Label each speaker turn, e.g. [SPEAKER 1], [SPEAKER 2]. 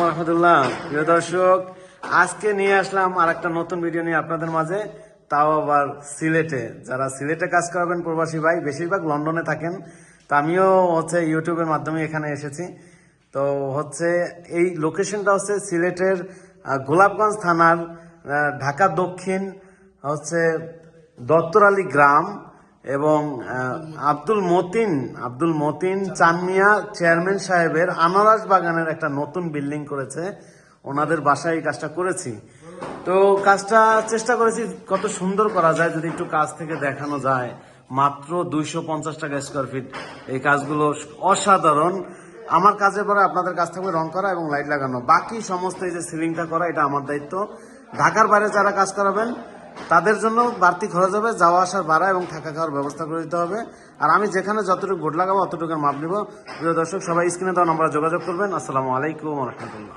[SPEAKER 1] রহমতুল্লাহ। প্রিয় দর্শক, আজকে নিয়ে আসলাম আর একটা নতুন ভিডিও নিয়ে আপনাদের মাঝে, তাও আবার সিলেটে। যারা সিলেটে কাজ করাবেন প্রবাসী ভাই, বেশিরভাগ লন্ডনে থাকেন, তো আমিও ইউটিউবের মাধ্যমে এখানে এসেছি। তো এই লোকেশনটা সিলেটের গোলাপগঞ্জ থানার ঢাকা দক্ষিণ দত্তর আলী গ্রাম এবং আব্দুল মতিন চানমিয়া চেয়ারম্যান সাহেবের আনারস বাগানের একটা নতুন বিল্ডিং করেছে, ওনাদের বাসায় এই কাজটা করেছি। তো কাজটা চেষ্টা করেছি কত সুন্দর করা যায়, যদি একটু কাজ থেকে দেখানো যায়। মাত্র 250 টাকা স্কোয়ার ফিট, এই কাজগুলো অসাধারণ। আমার কাজের পরে আপনাদের কাজ থাকবে রং করা এবং লাইট লাগানো, বাকি সমস্ত এই যে সিলিংটা করা এটা আমার দায়িত্ব। ঢাকার বাইরে যারা কাজ করাবেন তাদের জন্য বাড়তি খরচ হবে, যাওয়া আসার ভাড়া এবং থাকা খাওয়ার ব্যবস্থা করে দিতে হবে। আর আমি যেখানে যতটুকু বোর্ড লাগাবো অতটুকুর মাপ নিব। প্রিয় দর্শক, সবাই স্ক্রিনে দেওয়া নম্বরে যোগাযোগ করবেন। আসসালামু আলাইকুম রহমতুল্লাহ।